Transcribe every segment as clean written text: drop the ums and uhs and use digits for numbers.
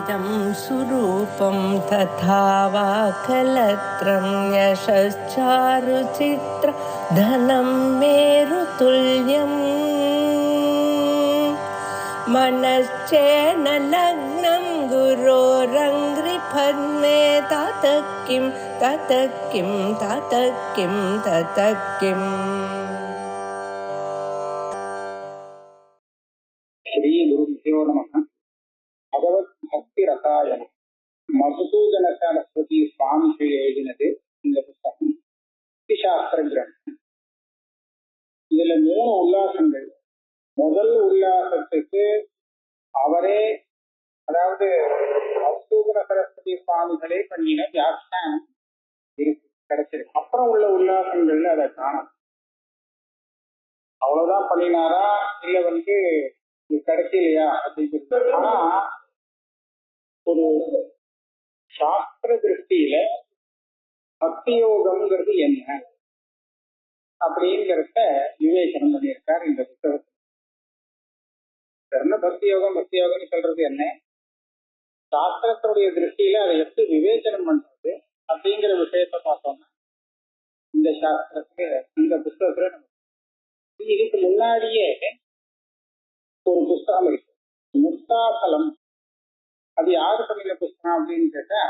इदं सुरूपं तथा वा कलत्रं यशश्चारुचित्र धनं मेरुतुल्यम् मनश्चेन लग्नं गुरोरङ्घ्रिपद्मे ततः किं ततः किं ततः किं ततः किम्. श्री गुरुभ्यो नमः. भगवत भक्ति रसायन மதுசூதன சரஸ்வதி சுவாமிகள் எழுதினது இந்த புத்தகம். சாஸ்திர கிரந்தம். இதுல 3 உல்லாசங்கள். முதல் உல்லாசத்துக்கு அவரே, அதாவது மதுசூதன சரஸ்வதி சுவாமிகளே பண்ணின வியாக்கியானம் இருக்கு, கிடைச்சிருக்கு. அப்புறம் உள்ள உல்லாசங்கள்ல அதை காணும். அவ்வளவுதான் பண்ணினாரா இல்ல கிடைக்கலையா அப்படிங்கிறது. ஆனா ஒரு சாஸ்திர திருஷ்டியில பக்தி யோகம்ங்கிறது என்ன அப்படிங்கிறத விவேச்சனம் பண்ணியிருக்கார் இந்த புத்தகத்துல. பக்தி யோகம் பக்தி யோகம்னு சொல்றது என்ன, சாஸ்திரத்துடைய திருஷ்டியில அதை எப்படி விவேச்சனம் பண்றது அப்படிங்கிற விஷயத்த பார்த்தோம்னா இந்த சாஸ்திரத்துல, இந்த புத்தகத்துல இதுக்கு முன்னாடியே ஒரு புஸ்தகம் இருக்கு, முக்தாசலம். அது யாரு பண்ணின புஸ்தகம் அப்படின்னு கேட்டா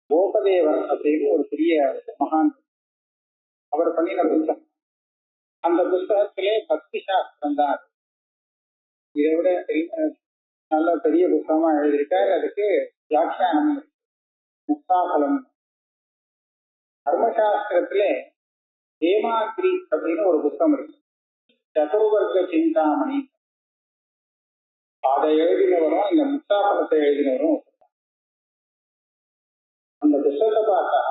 கோபதேவர் அப்படின்னு ஒரு பெரிய மகான், அவர் பண்ணின புத்தகம். அந்த புஸ்தகத்திலே பக்தி சாஸ்திரம் தான். இதை விட நல்ல பெரிய புத்தகமா எழுதியிருக்காரு. அதுக்கு வியாக்கியானம் முக்தாசலம். தர்மசாஸ்திரத்திலே ஹேமாத்ரி அப்படின்னு ஒரு புத்தகம் இருக்கு, சதுர்வர்க்க சிந்தாமணி. அதை எழுதினவரும் இந்த முக்தாசலத்தை எழுதினவரும். அந்த புத்தகத்தை பார்த்தா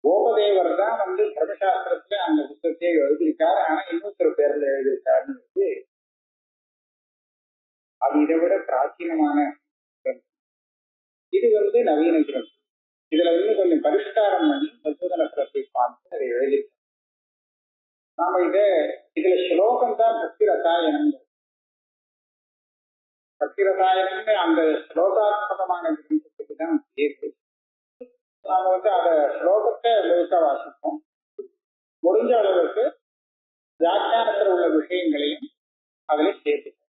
கோபதேவர் தான் தர்மசாஸ்திரத்துல அந்த புத்தகத்தை எழுதியிருக்காரு. ஆனா இன்னொருத்தர் பேர்ல எழுதியிருக்காருன்னு அது இதை விட பிராச்சீனமான இது நவீன கிரந்தம். இதுல கொஞ்சம் பரிஷ்காரம் பண்ணி மதுசூதன சரஸ்வதி சுவாமி அதை எழுதியிருக்காரு. நாம இதுல ஸ்லோகம் தான் பக்தி ரசாயனம். பக்தி ரசாயனம்னு அந்த ஸ்லோகாத்மகமான கிரந்தத்துக்கு தான் இருக்கு. நாம அத ஸ்லோகத்தை முழுக்க வாசிப்போம். முடிஞ்ச அளவுக்கு வியாக்கியானத்தில் உள்ள விஷயங்களையும் அதுல சேர்த்துப்போம்.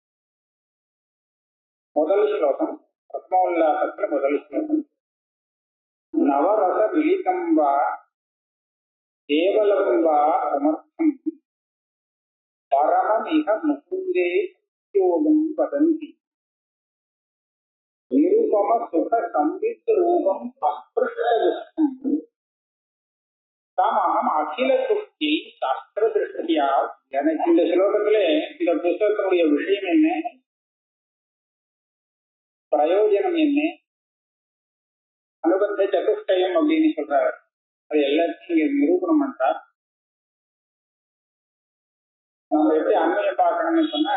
முதல் ஸ்லோகம் பிரத்மோல்லாசத்துல முதல் ஸ்லோகம். நவரச விழிதம் வா கேவலம் வா சமர்த்தம் பரமமிக முகுந்தே யோகம் வதந்தி நிருபம சுக சம்பித் ரூபம் அஸ்பிருஷ்டம் தாமகம் அகில துஷ்டி சாஸ்திர திருஷ்டியா. எனக்கு இந்த ஸ்லோகத்திலே இந்த புத்தகத்தினுடைய விஷயம் என்ன, பிரயோஜனம் என்ன, அனுபந்த சதுஷ்டயம் அப்படின்னு சொல்றாரு. அது எல்லாத்தையும் நிரூபணம் பண்றார். நம்ம எப்படி அண்மையை பார்க்கணும்னு சொன்னா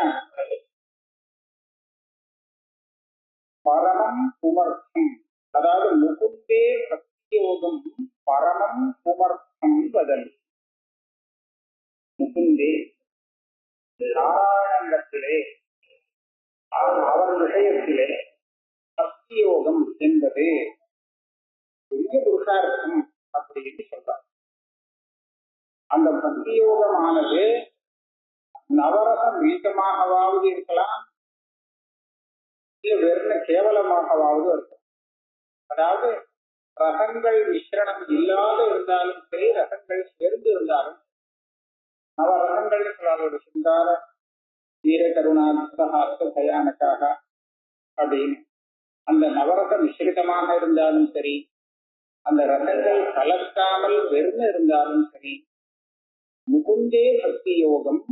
பரமம் புமர்த்தம், அதாவது முகுந்தே பிரத்யோகம் பரமம் புமர்த்தம் வதல். முகுந்தே நாராயணத்திலே அவர் விஷயத்திலே பிரத்யோகம் என்பது பெரிய புருஷார்த்தம் அப்படின்னு சொல்றார். அந்த பிரத்யோகமானது நவரசம் வீட்டமாகவாவது இருக்கலாம், வெறும் கேவலமாகவாவது இருக்கும். அதாவது ரசங்கள் மிஸ்ரணம் இல்லாத இருந்தாலும் சரி, ரசங்கள் சேர்ந்து இருந்தாலும் நவரசங்கள் ஒரு சுந்தார வீர கருணாஸ்த பயானக்காக அப்படின்னு அந்த நவரச மிஸ்ரிதமாக இருந்தாலும் சரி, அந்த ரசங்கள் கலக்காமல் வெறும் இருந்தாலும் சரி, முகுந்தே பக்தி யோகம்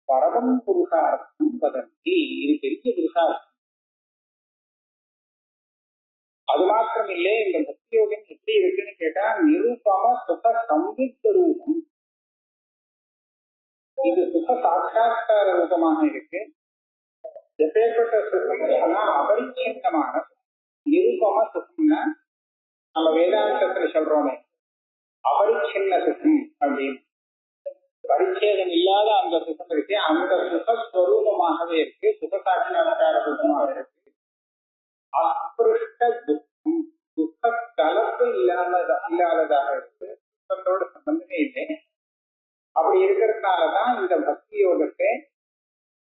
பரமம் புருஷார்த்தம் வதந்தி. இது பெரிய புருஷார்த்தம். அது மாத்திரம் இல்லை, இந்த பக்தி யோகம் எப்படி இருக்குன்னு கேட்டா நிருபம சுக சம்பித் ரூபம். இது சுக சாட்சா்கார ரூபமாக இருக்கு. எப்பேற்பட்ட சுகம் அபரிச்சின்னமான நிருபம சுகம்னா நம்ம வேதாந்தத்துல சொல்றோமே அபரிச்சின்ன சுகம் அப்படின்னு. பரிச்சேதம் இல்லாத அந்த சுகம் இருக்கு, அந்த சுகஸ்வரூபமாகவே இருக்கு, சுகசா இருக்கிறதுனாலதான் இந்த பக்தி யோகத்தை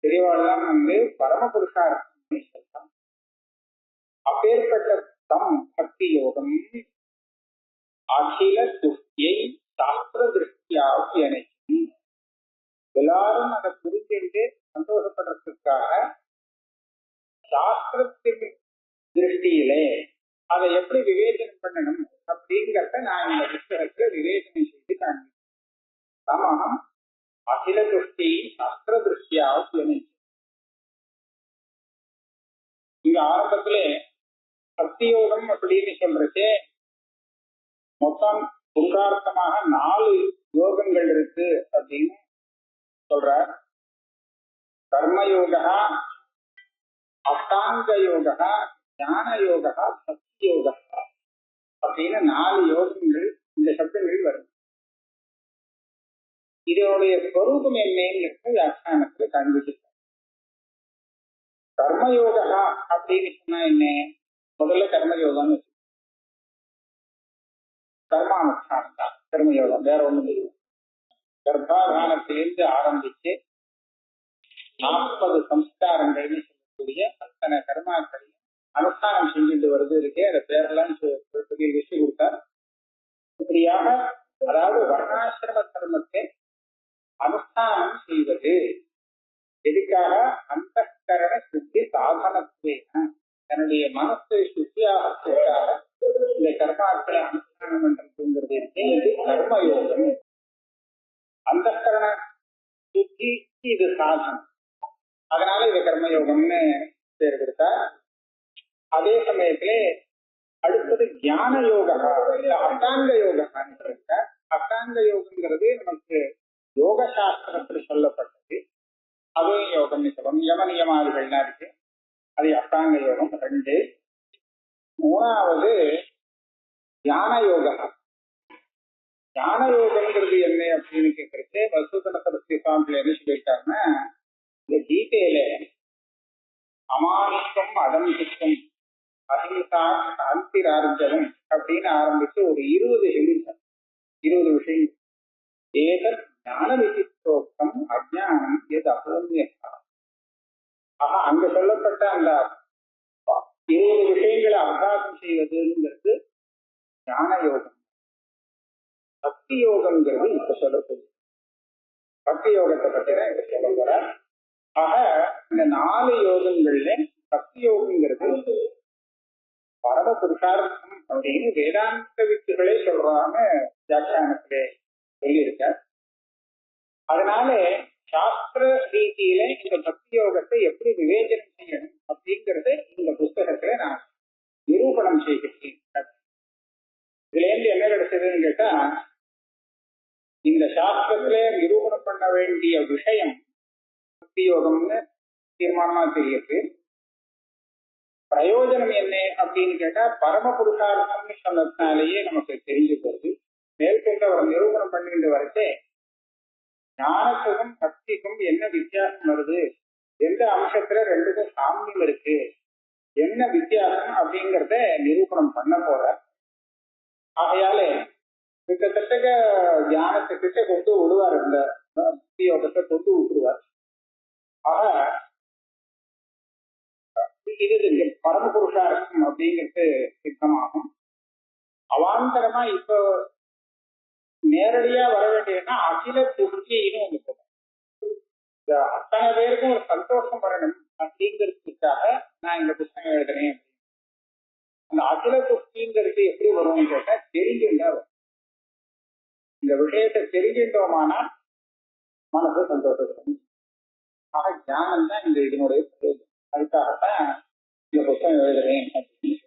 பெரியவாள்லாம் பரமபுருஷார்த்தம் சொல்லலாம். அப்பேற்பட்ட தம் பக்தி யோகம் அகில துஷ்டியை சாஸ்திர திருஷ்டியாக இணைக்கும். எல்லாரும் அதை புரிஞ்சு சந்தோஷப்படுறதுக்காக சாஸ்திரத்தின் திருஷ்டியிலே அதை எப்படி விவேச்சனம் பண்ணணும் அப்படிங்கிறத நான் இந்த புத்தகத்துல விவேச்சனம் செய்து காண்பிக்கிறேன். சமம் அகில துஷ்டி சாஸ்திர திருஷ்டியாக இணைக்கும். இங்க ஆரம்பத்திலே பக்தியோகம் அப்படின்னு சொல்றதே மொத்தம் புருஷார்த்தமாக 4 யோகங்கள் இருக்கு அப்படின்னு சொல்ற. கர்மயோகா, அஷ்டாங்க யோகா, ஞான யோகா, பக்தி யோகா அப்படின்னு 4 யோகங்கள் இந்த சப்தங்கள் வரும். இதனுடைய ஸ்வரூபம் என்னன்னு வியாக்கியானத்துல காண்பிச்சிருக்க. கர்மயோகா அப்படின்னு சொன்னா என்ன? முதல்ல கர்மயோகம், கர்மானுஷ்டானம் தான் கர்மயோகம், வேற ஒண்ணும் இல்லை. கர்ப்பாதானத்திலிருந்து ஆரம்பிச்சு 40 சம்ஸ்காரங்கள்னு சொல்லக்கூடிய அத்தனை கர்மாக்களையும் அனுஷ்டானம் செஞ்சுட்டு வருது இருக்கே, அந்த பேரெல்லாம் சொல்லி விஷய கொடுத்தார். இப்படியாக அதாவது வர்ணாசிரம தர்மத்தை அனுஷ்டானம் செய்வது எதுக்காக? அந்தःகரண சுத்தி சாதனத்துவேன, தன்னுடைய மனசை சுத்தியாகிறதுக்காக இந்த கர்மாக்களை அனுஷ்டானம் பண்றதுங்கிறது இருக்கு. இது கர்மயோகம். அந்தःகரண சுத்தி இது சாதனம், அதனால இது கர்மயோகம்னு பேர் கொடுத்தா. அதே சமயத்திலே அடுத்தது ஞான யோகா, அஷ்டாங்க யோகான்னு இருக்க. அஷ்டாங்க யோகங்கிறது நமக்கு யோக சாஸ்திரத்தில் சொல்லப்பட்டது. அதுவும் யோகம்னு சொல்லணும். யம நியமாதிகள்லாம் இருக்கு, அது அஷ்டாங்க யோகம் 2. 3வது ஞான யோகா. ஞான யோகம்ங்கிறது என்ன அப்படின்னு கேட்கறது, வசுதனத்தை சாம்பிள் என்ன சொல்லியிருக்காருன்னா, இந்த கீதையில அமானுஷம் அதம்பிக்கும் அஹிம்சா சாந்திரார்ஜவம் அப்படின்னு ஆரம்பிச்சு ஒரு 20 சொல்லியிருக்காரு. 20 விஷயம். ஏதத் ஞான விசிஷ்டோக்தம் அஜ்ஞானம் எது அபோன்யதா. ஆஹா, அங்க சொல்லப்பட்ட அந்த 20 விஷயங்களை அபியாசம் செய்வதுங்கிறது ஞான யோகம். பக்தி யோகம்ங்கிறது இப்ப சொல்லப்படுது. பக்தி யோகத்தை பத்தி தான் இப்ப சொல்ல போற. ஆக இந்த 4 யோகங்கள்ல பக்தி யோகங்கிறது பரம புருஷார்த்தம் அப்படின்னு வேதாந்த வித்துகளே சொல்றாங்க, வியாக்கியானத்திலே சொல்லியிருக்க. அதனால சாஸ்திர ரீதியில இந்த பக்தி யோகத்தை எப்படி விவேச்சனம் செய்யணும் அப்படிங்கறது இந்த புஸ்தகத்துல நான் நிரூபணம் செய்கிறேன். இதுல இருந்து என்ன கிடைச்சதுன்னு கேட்டா, இந்த சாஸ்திரத்திலே நிரூபணம் பண்ண வேண்டிய விஷயம் பக்தி யோகம்னு தீர்மானமா தெரியுது. பிரயோஜனம் என்ன அப்படின்னு கேட்டா, பரம புருஷார்த்தம்னு சொன்னதுனாலேயே நமக்கு தெரிஞ்சு போகுது. மேற்கொண்டு அவர் நிரூபணம் பண்ணிட்டு வரச்சே ஞானத்துக்கும் பக்திக்கும் என்ன வித்தியாசம் வருது, எந்த அம்சத்துல 2க்கும் சாமியம் இருக்கு, என்ன வித்தியாசம் அப்படிங்கிறத நிரூபணம் பண்ண போற. ஆகையால கிட்டத்தட்ட ஞானத்தை கிட்ட கொண்டு விடுவார், இந்த பக்தி யோகத்தை கொண்டு விட்டுருவார். ஆக இது பரம புருஷார்த்தம் அப்படிங்கிறது சித்தமாகும். அவாந்தரமா இப்போ நேரடியா வர வேண்டியதுன்னா அகில துஷ்டின்னு ஒண்ணு சொல்றேன். அத்தனை பேருக்கும் ஒரு சந்தோஷம் வரணும் அப்படிங்கிறதுக்காக நான் இந்த புத்தகம் எழுதுறேன். அந்த அகில துஷ்டிங்கிறது எப்படி வரும்னு கேட்டா, தெரிஞ்சுட்டா வரும். இந்த விஷயத்தை தெரிஞ்சிட்டோமானா மனசு சந்தோஷம். ஆக ஞானம் தான் இந்த இதனுடைய பிரயோஜனம். அதுக்காகத்தான் இந்த புத்தகம் எழுதுறேன் அப்படின்னு.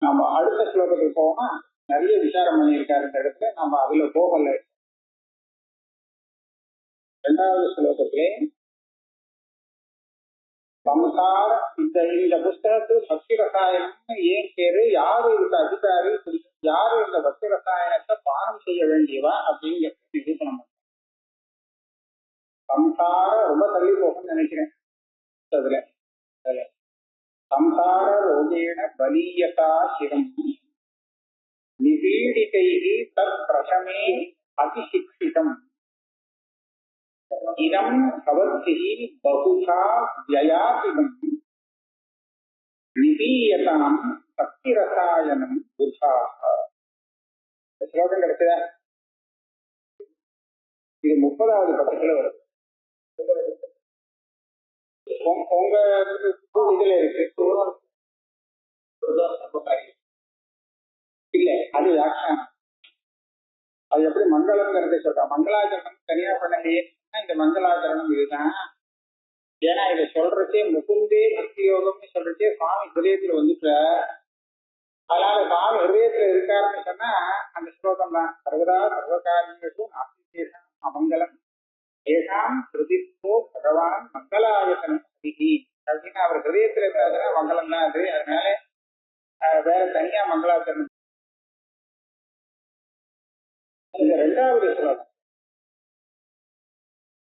நம்ம அடுத்த ஸ்லோகத்துக்கு போவோமா? நிறைய விசாரம் பண்ணியிருக்காரு இந்த இடத்துல, நம்ம அதுல போகல. 2வது ஸ்லோகத்திலே சம்சார இந்த புஸ்தகத்துக்கு பக்தி ரசாயனம் ஏன் பேரு, யாரு இந்த அதிகாரி, யாரு இந்த பக்தி ரசாயனத்தை பானம் செய்ய வேண்டியவா அப்படிங்கிறது நிரூபணம். சம்சார ரொம்ப தள்ளி போகும்னு நினைக்கிறேன். அதுல சம்சார ரோகேண பலீயதா சிரம் நிபீடிதைஹி தத் பிரசமே அதிசிக்ஷிதம் இதம் பவத்பிஹி பகுஷா வ்யயாதிகம் நிபீயதாம் பக்தி ரசாயனம் புருஷாக. ஸ்லோகம் கிடைச்சதா? இது 30வது பக்கத்துல வருது. உங்க இதுல இருக்கு இல்ல, அது வியாக்கியானம். அது எப்படி மங்களம்ங்கிறத சொல்றா. மங்களாச்சரணம் தனியா பண்ணலையே. இந்த மங்களாச்சரணம் இதுதான். ஏன்னா இதை சொல்றதே முகுந்தே பக்தி யோகம்னு சொல்றதே சுவாமி ஹிருதயத்துல வந்துட்ட. அதனால சுவாமி ஹிருதயத்துல இருக்காருன்னு சொன்னா அந்த ஸ்லோகம் தான். சர்வதா சர்வகாரியேஷு நாஸ்திசேஷம் அமங்கலம் ஏகாம் ஹிருதிஸ்தோ பகவான் மங்களாயத்தனம் ஸ்திதி அப்படின்னு அவர் ஹிருதயத்துல இருக்காதுன்னா மங்களம் தான் அது. அதனால வேற தனியா மங்களாச்சரணம். இந்த 2வது ஸ்லோகம்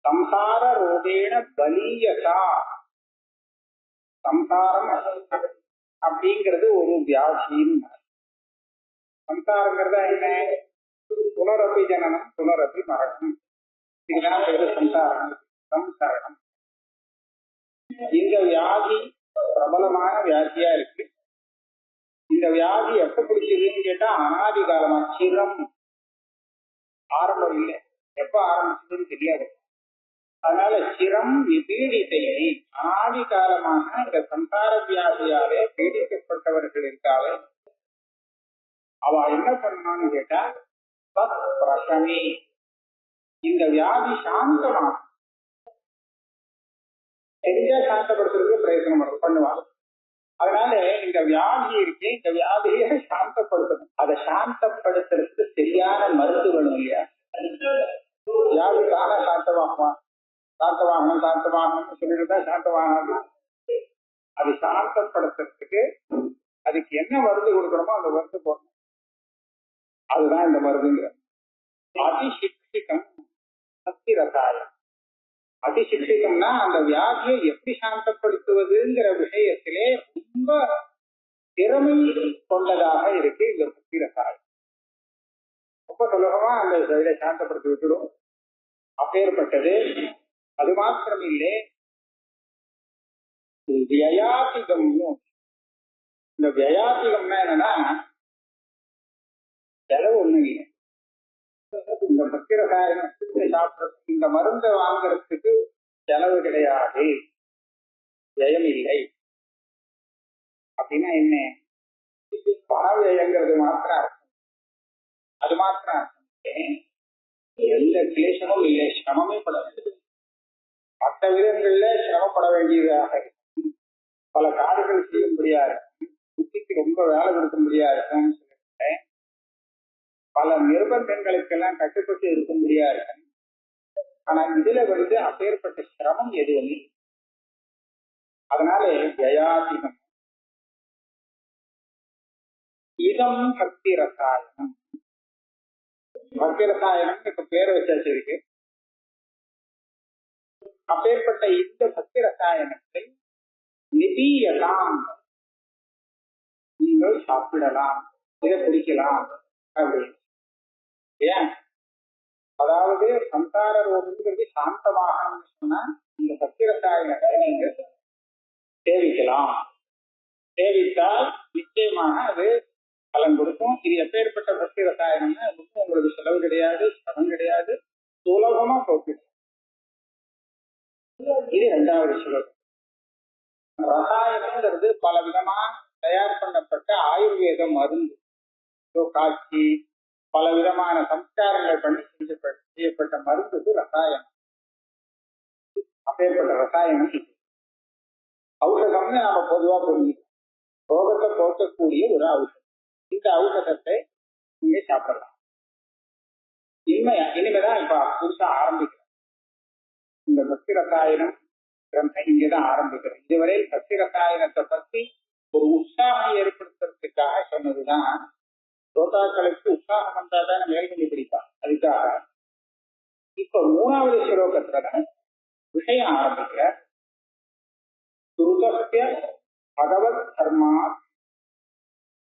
சம்சார ரோகேண பலீயதா. சம்சாரம் அப்படிங்கிறது ஒரு வியாதின்னு. சம்சாரங்கிறதா என்ன? புனரப்பி ஜனனம் புனரப்பி மரணம். இதுதான் பேரு சம்சாரம். சம்சரணம். இந்த வியாதி பிரபலமான வியாதியா இருக்கு. இந்த வியாதி எப்ப பிடிச்சதுன்னு கேட்டா அனாதி காலமா. சிரம் ஆரம்பம் இல்லை, எப்ப ஆரம்பிச்சதுன்னு தெரியாது. அதனால சிரம் விபீடித்தை ஆதி காலமாக இந்த சம்சார வியாதியாலே பீடிக்கப்பட்டவர்கள் இருக்காவே அவ என்ன பண்ணணும்னு கேட்டா பிரசமே இந்த வியாதி சாந்தமாக தெரிஞ்சா சாந்தப்படுத்துறதுக்கு பிரயத்தனம் பண்ணுவாங்க. அதனால இந்த வியாதி இருக்கு, இந்த வியாதியை சாந்தப்படுத்தணும். அதை சாந்தப்படுத்துறதுக்கு சரியான மருந்து வேணும் இல்லையா? வியாதிக்காக சாந்தமாகுமா? சாந்தவாகனம் சாந்தவாகனம் சொல்லிட்டு சாந்தவாகனம். அது சாந்தப்படுத்துறதுக்கு அதுக்கு என்ன மருந்து கொடுக்கணுமோ அந்த மருந்து போடணும். அதுதான் இந்த மருந்துங்கிற. அதிசிக்ஷிகம் சக்தி ரசாயம். அதிசிக்ஷிகம்னா அந்த வியாதியை எப்படி சாந்தப்படுத்துவதுங்கிற விஷயத்திலே ரொம்ப திறமை கொண்டதாக இருக்கு இந்த சக்தி ரசாயம். ரொம்ப சுலபமா அந்த இதை சாந்தப்படுத்தி விட்டுடும். அப்பேற்பட்டது. அது மாத்திரம் இல்லை, வியாதிகம்னு. இந்த வியாதிகம்னா என்னன்னா செலவு ஒண்ணு இல்லை. இந்த பக்தி ரசாயனத்துக்கு சாப்பிட்றதுக்கு இந்த மருந்தை வாங்குறதுக்கு செலவு கிடையாது, வியம் இல்லை. அப்படின்னா என்ன? பண வியங்கிறது மாத்திரம் அர்த்தம். அது மாத்திரம் அர்த்தம். எந்த கிளேசமும் இல்லை, சிரமமே பட வேண்டியது. மற்ற விதங்கள்ல சிரமப்பட வேண்டியதாக இருக்கும். பல காரியங்கள் செய்ய முடியாது, புத்திக்கு ரொம்ப வேலை கொடுக்க முடியாது, பல நிர்பந்தங்களுக்கெல்லாம் கட்டுப்பட்டு இருக்க முடியாது. ஆனா இதுல அப்பேற்பட்ட சிரமம் எதுவும். அதனால ஜயாதிகம் இதம் பக்தி ரசாயனம். பக்தி ரசாயனம் இப்ப பேரை வச்சாச்சு இருக்கு. அப்பேற்பட்ட இந்த பக்தி ரசாயனத்தை நிபீயலாம், நீங்கள் சாப்பிடலாம், இதை குடிக்கலாம் அப்படின்னு. ஏன்? அதாவது சம்சார ரோகங்கிறது சாந்தமாகணும்னு சொன்னா இந்த பக்தி ரசாயனத்தை நீங்க சேவிக்கலாம். சேவித்தால் நிச்சயமாக அது பலன் கொடுக்கும். இது எப்பேற்பட்ட பக்தி ரசாயனம்னா உங்களுக்கு செலவு கிடையாது, பணம் கிடையாது, சுலபமா போக்கிடும். இது 2வது ஸ்லோகம். ரசாயனம்ங்கிறது பல விதமா தயார் பண்ணப்பட்ட ஆயுர்வேத மருந்து. காட்சி பல விதமான சம்ஸ்காரங்கள் பண்ணி செய்யப்பட்ட மருந்துக்கு ரசாயனம். அப்பேற்பட்ட ரசாயனம் ஔஷதம்னு நாம பொதுவா புரிஞ்சுக்கணும். ரோகத்தை போக்கக்கூடிய ஒரு ஔஷதம். இந்த ஔஷதத்தை நீங்க சாப்பிடலாம். இனிமேதான் இப்ப புதுசா ஆரம்பிக்கிறோம். இந்த பக்தி ரசாயனம் கிரந்தம் இங்கதான் ஆரம்பிக்கிறோம். இதுவரை பக்தி ரசாயனத்தை பத்தி ஒரு உற்சாகம் ஏற்படுத்துறதுக்காக சொன்னதுதான். ஸ்ரோதாக்களுக்கு உற்சாகம் வந்தாதான் மேல்கொண்டு பிடிப்பான். அதுக்காக இப்ப 3வது ஸ்லோகத்துல விஷயம் ஆரம்பிக்கிற துருதஸ்ய பகவத் தர்மா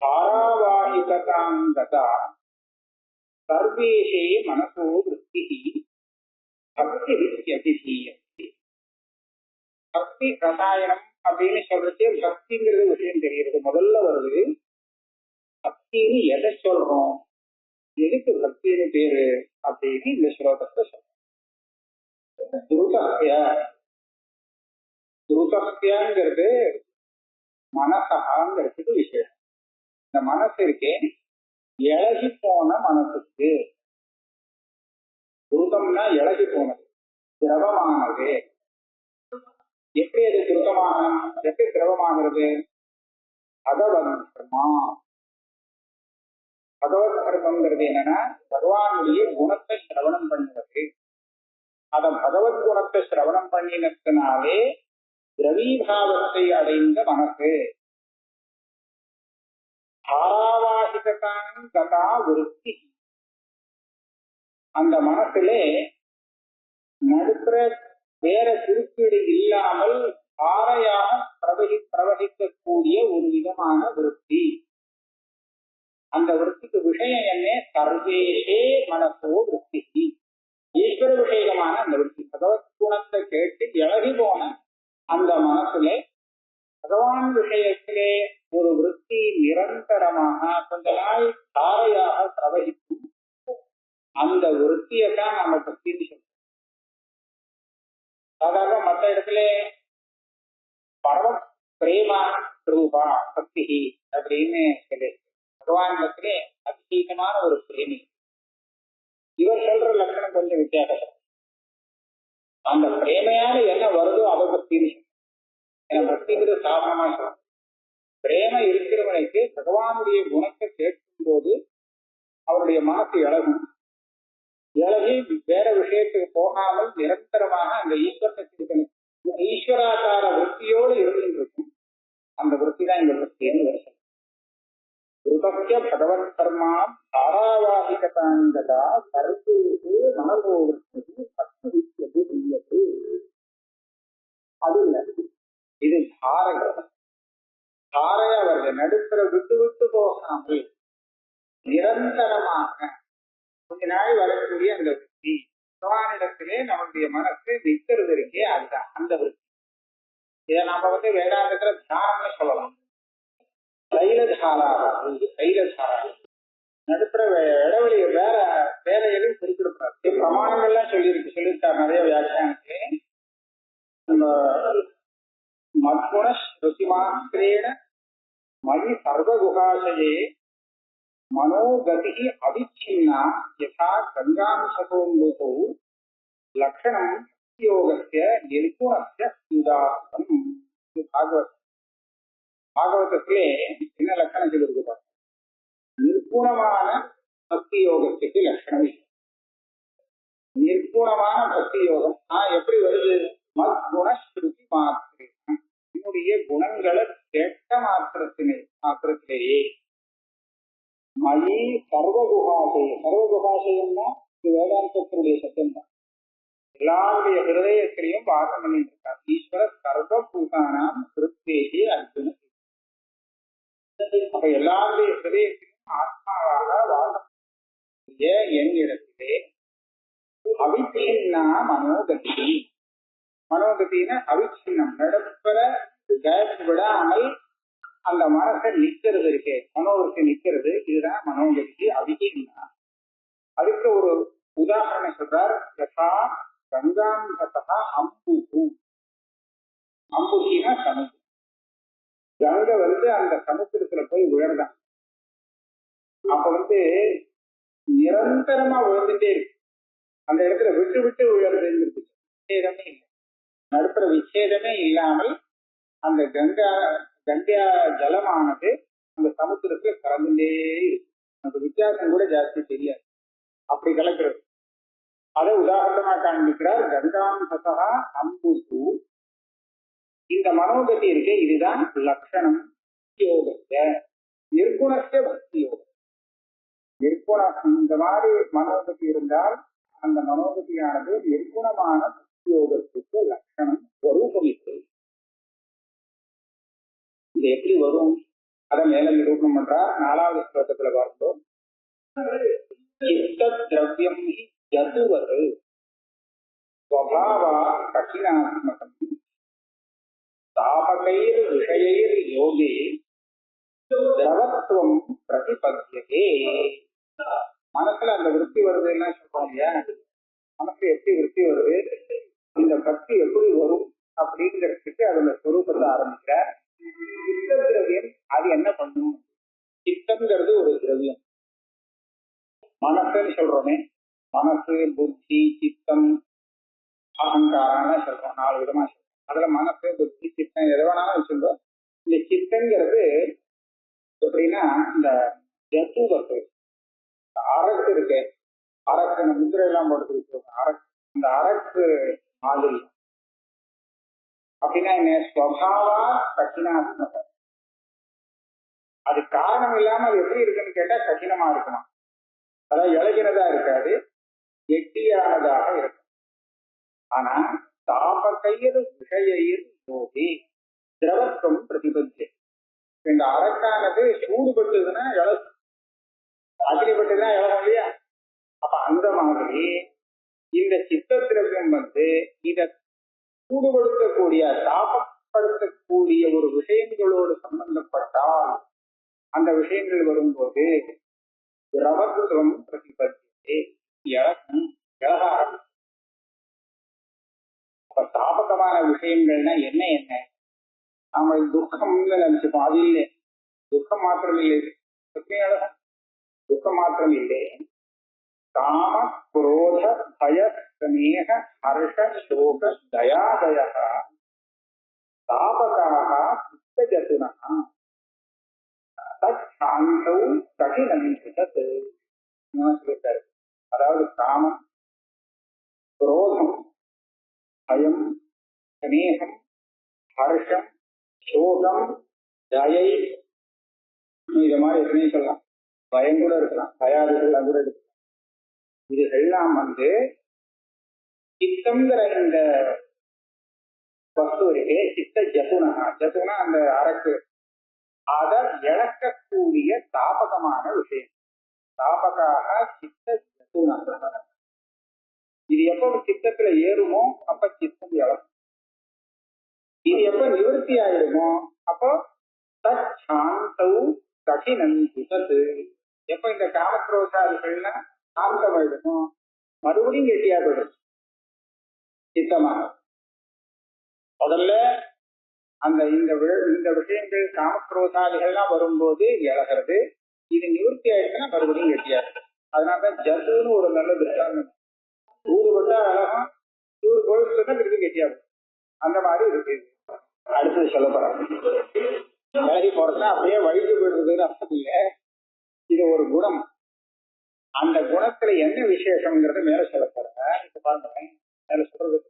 தாராவாஹிகதாங்கதா சர்வேஷே மனசோ விருத்தி பக்தி வித்தியதிதீயத்தை. பக்தி ரசாயனம் அப்படின்னு சொல்றது பக்திங்கிறது விஷயம் தெரிகிறது. முதல்ல வருது பக்தின்னு எதை சொல்றோம், எதுக்கு பக்தின்னு பேரு அப்படின்னு இந்த ஸ்லோகத்தை சொல்றோம். துருதஸ்யங்கிறது மனசகாங்கிறதுக்கு விஷயம். இந்த மனசு இருக்கே இழகி போன மனசுக்கு, துருதம்னா இழகி போனது, திரவமானது. எப்படி அது துருதமாக, எப்படி திரவமாகிறது? பகவத்கர்மா. பகவத்கர்மங்கிறது என்னன்னா பகவானுடைய குணத்தை சிரவணம் பண்ணுவது. அத பகவத் குணத்தை சிரவணம் பண்ணினத்தினாலே திரவீபாவத்தை அடைந்த மனசு. தாராவாகிதான் கதா விருத்தி. அந்த மனசிலே நடுப்புற வேற குறுக்கீடு இல்லாமல் தாரையாக பிரவகிக்கக்கூடிய ஒரு விதமான விருத்தி. அந்த விருத்திக்கு விஷயம் என்ன? சர்வேஷே மனசோ விருத்தி. ஈஸ்வர விஷயமான அந்த விருத்தி, பகவத் குணத்தை கேட்டு இழகி போன அந்த மனசிலே பகவான் விஷயத்திலே ஒரு விருத்தி நிரந்தரமாக கொஞ்ச நாள் தாரையாக பிரவகிக்கும். அந்த விருத்தியைத்தான் நாம பக்தின்னு சொல்றோம். சாதாரண மற்ற இடத்துல பரம பிரேமா ரூபா பக்தி அப்படின்னு சொல்லி பகவான் இடத்திலே அதிகமான ஒரு பிரேமி. இவர் சொல்ற லட்சணம் கொஞ்சம் வித்தியாசம். அந்த பிரேமையால என்ன வருதோ அதை பக்தின்னு சொல்றோம். ஏன்னா பக்திங்கிறது சாதாரணமா சொல்றோம். பிரேம இருக்கிறவனுக்கு பகவானுடைய குணத்தை கேட்கும் போது அவருடைய மனசு இழகும். இழகி வேற விஷயத்துக்கு போகாமல் நிரந்தரமாக அந்த ஈஸ்வரத்தை இருக்கணும். ஈஸ்வராகார விருத்தியோடு இருந்துருக்கும். அந்த விருத்தி தான் இந்த விருத்தின்னு வருஷம். விருபக்ய பகவத் கர்மா தாராவாகிகதாங்கதா சர்வேஷு மனசோ விருத்தி பக்தி வித்தியது இல்லது. அது இல்லை, இது தாரக தாரையா வருது. நடுத்தர விட்டு விட்டு போகாமல் நிரந்தரமாக கொஞ்ச நாள் வரக்கூடிய அந்த விருத்தி. பகவானிடத்திலே நம்முடைய மனசு நிற்கிறது இருக்கே, அதுதான் அந்த விருத்தி. இதை நாம வேதாந்தத்துல தியானம்னு சொல்லலாம். தைலதாரா, தைலதாரா நடுப்புற இடைவெளி வேற வேற எதுவும் குறிப்பிடப்படாது. பிரமாணங்கள்லாம் சொல்லியிருக்காரு நிறைய வியாக்கியானத்திலே. நம்ம மத்குண ஸ்ருதிமாத்திரேன மயி சர்வகுகாசயே மனோகதி அவிச்சின்னா யதா கங்காம்சகோந்தோ லக்ஷணம் யோகஸ்ய நிர்குணஸ்ய உதாரணம். பாகவதத்திலே என்ன லட்சணம் சொல்லிருக்கு? நிர்குணமான பக்தி யோகத்துக்கு லட்சணம். நிர்குணமான பக்தி யோகம் எப்படி வருது? மத்குண ஸ்ருதி மாத்திரம், என்னுடைய குணங்களை கேட்ட மாத்திரத்திலேயே மயி சர்வகுகாசயம். சர்வகுகாசயம்னா இது வேதாந்தத்தினுடைய சத்தம் தான். எல்லாருடைய ஹிருதயத்திலையும் வாசம் பண்ணிட்டு இருக்கார் ஈஸ்வர. சர்வபூதானாம் கிருத்தேகி அர்ஜுன. அப்ப எல்லாருடைய ஹிருதயத்திலும் ஆத்மாவாக வாசம் என்னிடத்திலே அவிச்சின்னா மனோகதி. மனோகத்தின அவிச்சின்னம், நடுப்பற கேப் விடாமல் அந்த மனசை நிற்கிறது இருக்கே, மனோகத்தை நிற்கிறது. இதுதான் மனோகதி அவிச்சின்னா. அதுக்கு ஒரு உதாரணம் சொல்றார். யதா கங்காந்ததா அம்புகு. அம்புகினா சமுத்திரம். கங்கை அந்த சமுத்திரத்துல போய் விழறதான். அப்ப நிரந்தரமா விழுந்துட்டே இருக்கு. அந்த இடத்துல விட்டு விட்டு விழுறதுன்னு விச்சேதமே இல்லை. நடுப்புற விச்சேதமே இல்லாமல் அந்த கங்கா ஜலமானது அந்த சமுத்திரத்துல கலந்துட்டே இருக்கு. அந்த வித்தியாசம் கூட ஜாஸ்தி தெரியாது, அப்படி கலக்கிறது. அதை உதாரணமா காண்பிக்கிறார். கங்காந்ததா அம்புகு. இந்த மனோகதி இருக்கு, இதுதான் லட்சணம் யோகத்தை. நிர்குணத்தை பக்தி யோகம். நிர்குணம் இந்த மாதிரி மனோகதி இருந்தால் அந்த மனோகதியானது நிர்குணமான பக்தி யோகத்துக்கு லட்சணம் ஸ்வரூபம் இருக்கு. இது எப்படி வரும் அதை மேல நிரூபணம் பண்றார். 4வது ஸ்லோகத்துல பார்த்தோம். சித்த திரவியம் யதுவது ஸ்வபாவா கఠినాத்மகம் தாபகைர் விஷயைர் யோகே திரவத்துவம் பிரதிபத்தியதே. மனசுல அந்த விருத்தி வருதுன்னா சொல்றோம் இல்லையா, மனசு எப்படி விருத்தி வருது, இந்த பக்தி எப்படி வரும் அப்படிங்கிறதுக்கு அதோட ஸ்வரூபத்தை ஆரம்பிக்கிறார். சித்த திரவியம் அது என்ன பண்ணும்? சித்தம்ங்கிறது ஒரு திரவியம். மனசுன்னு சொல்றோமே, மனசு, புத்தி, சித்தம், அகங்காரம்னு சொல்றோம், 4 விதமா சொல்றோம். அதுல மனசு, புத்தி, சித்தம் எதை வேணாலும் வச்சுருந்தோம். இந்த சித்தங்கிறது எப்படின்னா இந்த ஜத்துவத்து அரக்கு இருக்கு, அரக்கு முத்திரை எல்லாம் போட்டு அரக்கு, இந்த அரக்கு மாதிரி அப்படின்னா என்ன? ஸ்வபாவா கఠినాத்மகம். அது காரணம் இல்லாம அது எப்படி இருக்குன்னு கேட்டா கடினமா இருக்குமா, அதாவது இலகினதா இருக்காது, கெட்டியானதாக இருக்கும். ஆனா தாபகையர் விஷயைர் யோகி திரவத்துவம் பிரதிபத்தி. இந்த அரக்கானது சூடுபட்டுதுன்னா இழகு, அக்னிப்பட்டுதான் இழகும் இல்லையா? அப்ப அந்த மாதிரி இந்த சித்த திரவியம் இத சூடுபடுத்தக்கூடிய, தாபப்படுத்தக்கூடிய ஒரு விஷயங்களோடு சம்பந்தப்பட்டால் அந்த விஷயங்கள் வரும்போது திரவத்துவம் பிரதிபத்தி இழகும், இழக ஆரம்பிக்கும். அப்ப தாபகமான விஷயங்கள்னா என்ன என்ன? நாம துக்கம்னு நினைச்சுப்போம், அது இல்லை. துக்கம் மாத்திரம் இல்லை, துக்கம் மாத்திரம் இல்லை, காம குரோத பய ஸ்நேக ஹர்ஷ சோக தயாதய தாபகாக சித்தஜதுனா தத்சாந்தௌ கடினமிதத். சொல்லிட்டாரு. அதாவது காமம், குரோதம், பயம், ஸ்நேகம், ஹர்ஷம், சோகம், தயை, இது மாதிரி எத்தனையும் சொல்லலாம். பயம் கூட இருக்கலாம், தயாரிகள் கூட இருக்கலாம். இதுகெல்லாம் சித்தங்கிற இந்த வஸ்து இருக்கே, சித்த ஜதுனா, ஜதுனா அந்த அரக்கு, அதை இழக்கக்கூடிய தாபகமான விஷயம். தாபகாக சித்த ஜதுனா. இது எப்ப சித்தத்துல ஏறுமோ அப்ப சித்தம் இழக்கும். இது எப்ப நிவர்த்தி ஆயிடுமோ அப்போ தச்சாந்தௌ கடினம் விபத்து. எப்ப இந்த காமக்ரோசாதிகள்னா சாந்தமாயிடுமோ மறுபடியும் கெட்டியா போயிடும் சித்தமாக. முதல்ல அந்த இந்த விஷயங்கள் காமக்ரோசாதிகள்லாம் வரும்போது இழகிறது, இது நிவர்த்தி ஆயிடுச்சுன்னா மறுபடியும் கெட்டியா இருக்கு. அதனாலதான் ஜதுன்னு ஒரு நல்ல திருஷ்டாந்தம். சூடு பட்டா அழகம், சூடு போயிட்டு திருப்பி கெட்டியா இருக்கும். அந்த மாதிரி இருக்கு. அடுத்தது சொல்ல போறாங்க, விலகி போறதுன்னா அப்படியே வழிக்கு போயிடுறதுன்னு அர்த்தம் இல்லை. இது ஒரு குணம். அந்த குணத்துல என்ன விசேஷம்ங்கிறத மேல சொல்ல போறாங்க. இப்ப பாருங்க, மேல சொல்றது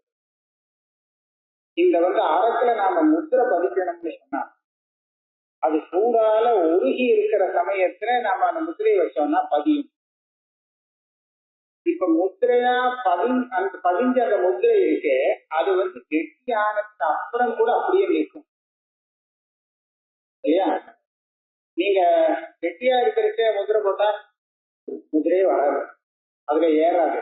இந்த அரக்குல நாம முத்திரை பதிக்கணும்னு சொன்னா அது சூடால உருகி இருக்கிற சமயத்துல நாம அந்த முத்திரையை வச்சோம்னா பதியும். இப்ப முத்திரையா பதிஞ்ச அந்த முத்திரை இருக்கு, அது கெட்டியானதுக்கு அப்புறம் கூட அப்படியே நிற்கும் இல்லையா? நீங்க கெட்டியா இருக்கிறதுக்கே முத்திரை போட்டா முத்திரையே வராது, அதுல ஏறாது.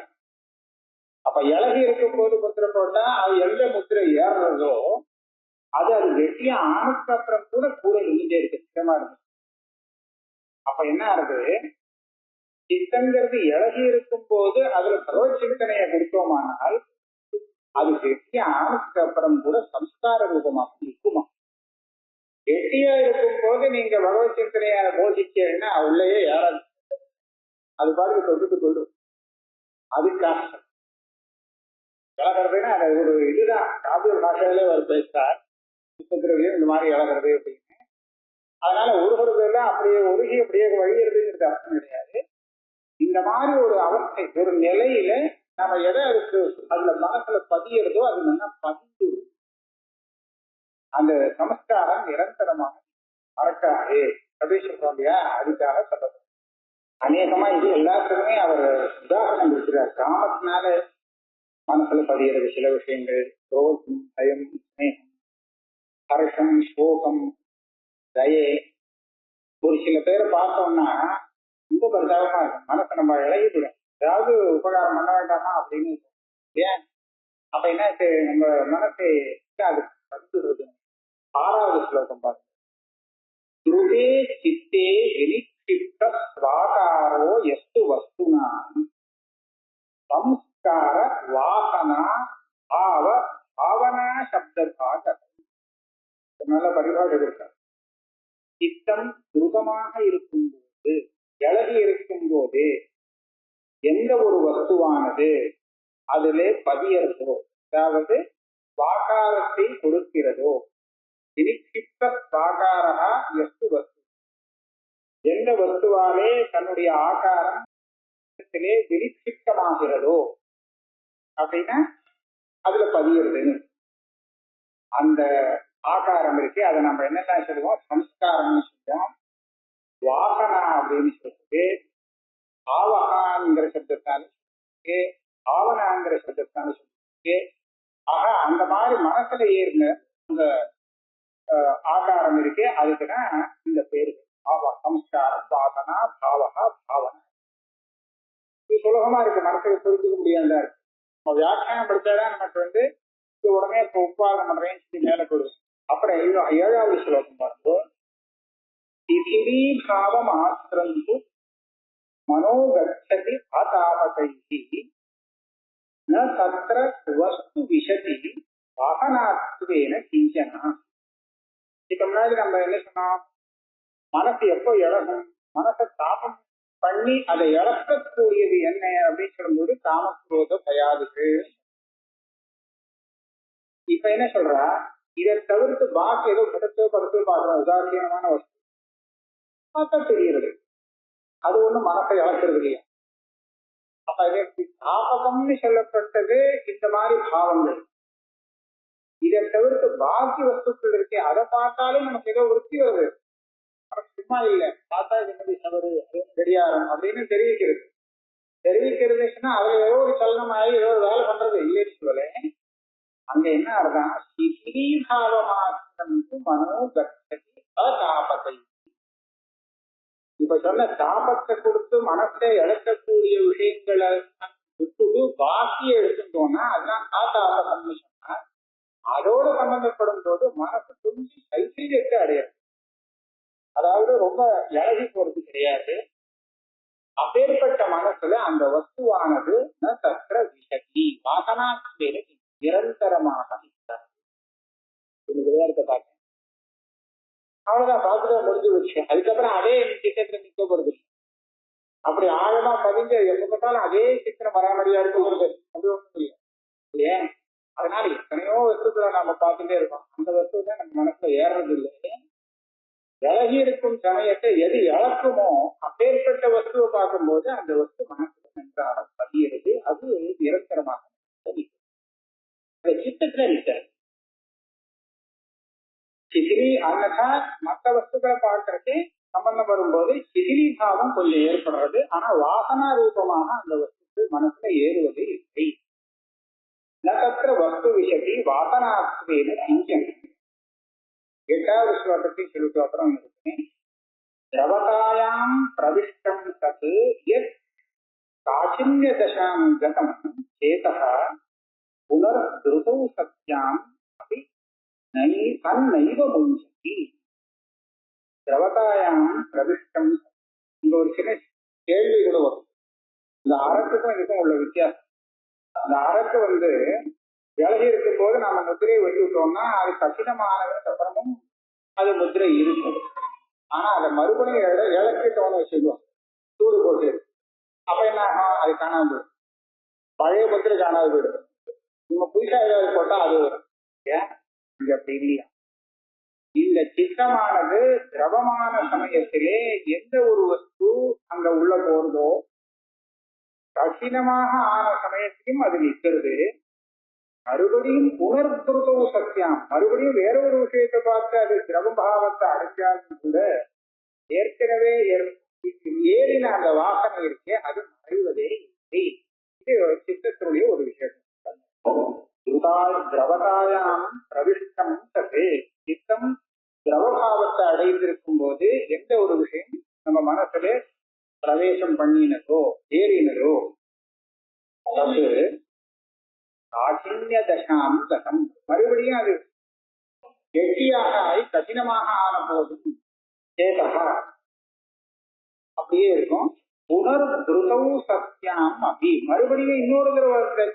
அப்ப இலகி இருக்கும் போது முத்திரை போட்டா அது எந்த முத்திரை ஏறுறதோ அது கெட்டியா ஆனதுக்கு அப்புறம் கூட கூட இருந்துட்டே இருக்கு, சித்தமா இருக்கு. அப்ப என்ன ஆகுது, சித்தங்கிறது இலகி இருக்கும் போது அதுல பிரவச்சிந்தனையை கொடுத்தோமானால் அது கெட்டியா ஆனதுக்கு அப்புறம் கூட சம்ஸ்கார ரூபமாக நிற்குமா. கெட்டியா இருக்கும் போது நீங்க பகவத் சிந்தனைய போதிச்சேன்னா உள்ளேயே ஏறாது, அது பாட்டுக்கு தொட்டுட்டு போயிடும். அதுக்காக இழகிறதுன்னா அது ஒரு இதுதான், காவிய பாஷையில ஒரு பேசுறார் சித்தத்திரவியம் இந்த மாதிரி இழகிறது அப்படின்னு. அதனால உருகிறது எல்லாம் அப்படியே உருகி அப்படியே வழிகிறதுங்கிறது அர்த்தம் கிடையாது. இந்த மாதிரி ஒரு அவஸ்தை, ஒரு நிலையில நம்ம எதை அதுக்கு அதுல மனசுல பதியறதோ அது நல்லா பதிந்து அந்த சமஸ்காரம் நிரந்தரமாக மறக்காது அப்படின்னு சொல்றோம் இல்லையா? அதுக்காக சொல்றது. அநேகமா இது எல்லாத்துக்குமே அவர் உதாரணம் கொடுக்கிறார். காமத்தினால மனசுல பதிகிறது சில விஷயங்கள், ரோகம், பயம், ஸ்நேகம், ஹர்ஷம், சோகம், தயை. ஒரு சில பேரை பார்த்தோம்னா ரொம்ப பரிதாபமா இருக்கும். மனசை நம்ம இழகிவிடும். ஏதாவது உபகாரம் பண்ண வேண்டாமா அப்படின்னு ஏன் அப்ப என்ன நம்ம மனசை அது படுத்துறது. 6வது ஸ்லோகம் பாருங்க. துருதே சித்தே வினிக்ஷிப்த ஸ்வாகாரோ எஸ்து வஸ்துனா சம்ஸ்கார வாசனா பாவ பாவனா சப்தத்தாக நல்ல பரிபாடு இருக்கார். சித்தம் துருதமாக இருக்கும்போது, இழகி இருக்கும் போது எந்த ஒரு வஸ்துவானது அதிலே பதியறதோ, அதாவது வாகாரத்தை கொடுக்கிறதோ, வினிக்ஷிப்த வாகாரா எஸ்து வஸ்து, எந்த வஸ்துவாலே தன்னுடைய ஆகாரத்திலே வினிக்ஷிப்தமாகிறதோ அப்படின்னா அதுல பதியறதுன்னு அந்த ஆகாரம் இருக்கு. அதை நம்ம என்னென்ன சொல்லுவோம்? சம்ஸ்காரம்னு சொல்லுவோம், வாசனா அப்படின்னு சொல்லிட்டு, ஆவகாங்கிற சப்தத்தான சொல்லிட்டு, ஆவனாங்கிற சப்தத்தான சொல்லிட்டு, ஆக அந்த மாதிரி மனசுல ஏறின அந்த ஆகாரம் இருக்கு. அதுக்குதான் இந்த பேரு சம்ஸ்காரம், வாசனா, பாவகா, பாவனா. இது சுலபமா இருக்கு, மனசுக்கு புரிஞ்சுக்க முடியாதா இருக்கு. நம்ம வியாக்கியானம் படிச்சாதான் நமக்கு உடனே இப்ப உட்பாதம் பண்றேன்னு மேல கொடுக்கும். அப்புறம் 7வது ஸ்லோகம் பார்ப்போம். திதிரீபாவம் ஆசிரந்து மனோகச்சதி ஆதாபகைஹி ந தத்ர வஸ்து விஷதி வாகனாத்வேன கிஞ்சனா. இதுக்கு முன்னாடி நம்ம என்ன சொன்னோம்? மனசு எப்போ இழகும்? மனசை தாபம் பண்ணி அதை இழக்கக்கூடியது என்ன அப்படின்னு சொல்லும்போது காமக்ரோத பயாதுக்கு. இப்ப என்ன சொல்றா? இதை தவிர்த்து பாக்கி ஏதோ படுத்தோ பாக்குறோம், உதாசீனமான வஸ்து பார்த்தா தெரிகிறது, அது ஒண்ணும் மனசை இழக்கிறது இல்லையா? அப்ப தாபகம்னு சொல்லப்பட்டது இந்த மாதிரி பாவங்கள். இதை தவிர்த்து பாக்கி வஸ்துக்கள் இருக்கே, அதை பார்த்தாலும் நமக்கு ஏதோ விருத்தி வருது. சும்மா இல்லை, பார்த்தா இது தவறு, கடியாரம் அப்படின்னு தெரிவிக்கிறதுன்னா அதுல ஏதோ ஒரு சலனம் ஆகி ஏதோ ஒரு வேலை பண்றது இல்லைன்னு சொல்லல. அங்க என்ன அர்த்தம்? சிதிரீபாவமாசிரந்து மனோகச்சதி அதாபகை. இப்ப சொன்ன தாபத்தை கொடுத்து மனசை இழக்கக்கூடிய விஷயங்களை விட்டுட்டு பாக்கிய எடுத்துட்டோம்னா அதுதான் ஆதாபகம்னு சொன்னா, அதோட சம்பந்தப்படும் போது மனசு கொஞ்சம் சைத்தன்யத்தை அடையாது. அதாவது ரொம்ப இழகி போறது கிடையாது. அப்பேற்பட்ட மனசுல அந்த வஸ்துவானது தத்திர விஷதி வாசனாத்வேன நிரந்தரமாக பார்க்க. அவ்வளவுதான், பார்த்துட்டு முடிஞ்சு வச்சு. அதுக்கப்புறம் அதே சித்திரத்துல நிக்க போறது. அப்படி ஆழமா பதிஞ்சு எப்ப பார்த்தாலும் அதே சித்திரம் பராமரியா இருக்க போறது அது ஒண்ணும் இல்லை இல்லையா? அதனால எத்தனையோ வஸ்துக்களை நாம பார்த்துட்டே இருக்கோம். அந்த வஸ்து தான் நம்ம மனசுல ஏறது இல்லை. விலகி இருக்கும் சமயத்தை எது இழக்குமோ அப்பேற்பட்ட வஸ்துவை பார்க்கும்போது அந்த வஸ்து மனசுல நன்றாக பதிகிறது. அது நிரந்தரமாக சித்தத்துல நிற்கிறது. சிதிரி அன்னதா மற்ற வஸ்துக்களை பார்க்கறதுக்கு சம்பந்தம் வரும்போது சிதிரி பாவம் கொஞ்சம் ஏற்படுறது. ஆனா வாசனா ரூபமாக அந்த வஸ்துக்கு மனசுல ஏறுவது இல்லை. நகத்திர வஸ்து விஷயத்தை வாசனாத்வேன கிஞ்சம். 8வது ஸ்லோகத்தை சொல்லிட்டு அப்புறம் இருக்கு. திரவதாயாம் பிரவிஷ்டம் தத் யத் காச்சின்ய தசாம் கதம் சேதः புனர் திருதௌ சத்யாம் அபி நைவ முஞ்சதி. திரவதாயாம் பிரவிஷ்டம். இங்க ஒரு சின்ன கேள்வி கூட வரும். இந்த அரக்குக்கும் இதுக்கும் உள்ள வித்தியாசம். அந்த அரக்கு விலகி இருக்கும் போது நம்ம முத்திரையை வச்சுட்டோம்னா அது கடினமானதுக்கு அப்புறமும் அது முத்திரை இருக்கும். ஆனா அதை மறுபடியும் இழக்கிட்டோம்னு வச்சுக்குவோம், சூடு போட்டு, அப்ப என்ன ஆகும்? அது காணாம போயிடும். பழைய முத்திரை காணாது போயிடும். நம்ம புதுசா ஏதாவது போட்டா அது வரும். ஏன் இங்க அப்படி இல்லையா? இந்த சித்தமானது திரவமான சமயத்திலே எந்த ஒரு வஸ்து அங்க உள்ள போறதோ கடினமாக ஆன சமயத்திலும் அது நிற்கிறது. மறுபடியும் புனர்துருதோ சத்தியம், மறுபடியும் வேற ஒரு விஷயத்தை பார்த்து அது திரவபாவத்தை அடைஞ்சாலும் கூட ஏற்கனவே ஏறின அந்த வாசனை இருக்கே அது மறைவதே இல்லை. இது சித்தத்தினுடைய ஒரு விஷயம். திரவதாயாம் பிரவிஷ்டம் சத்தே. சித்தம் திரவபாவத்தை அடைந்திருக்கும் போது எந்த ஒரு விஷயம் நம்ம மனசுல பிரவேசம் பண்ணினதோ ஏறினதோ அதாவது காഠின்ய தசாம் தகம் மறுபடியும் அது கெட்டியாக ஆகி கடினமாக ஆன போதும் சேதகா அப்படியே இருக்கும். புனர் துருதௌ சத்தியாம் அபி மறுபடியும் இன்னொரு தடவை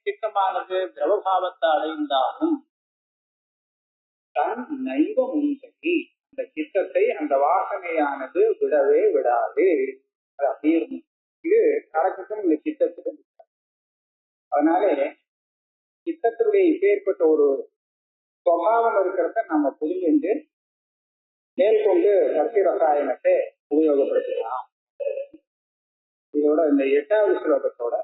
சித்தமானது திரவபாவத்தை அடைந்தாலும் தன் நைவ முன்சகி அந்த சித்தத்தை அந்த வாசனையானது விடவே விடாது. அது அப்படியே இருக்கும். இது கணக்குக்கும் இந்த சித்தத்துக்கும். அதனாலே சித்தத்தினுடைய இப்பேற்பட்ட ஒரு சுவாவம் இருக்கிறத நம்ம புரிஞ்சு மேற்கொண்டு பக்தி ரசாயனத்தை உபயோகப்படுத்தலாம். இதோட இந்த 8வது ஸ்லோகத்தோட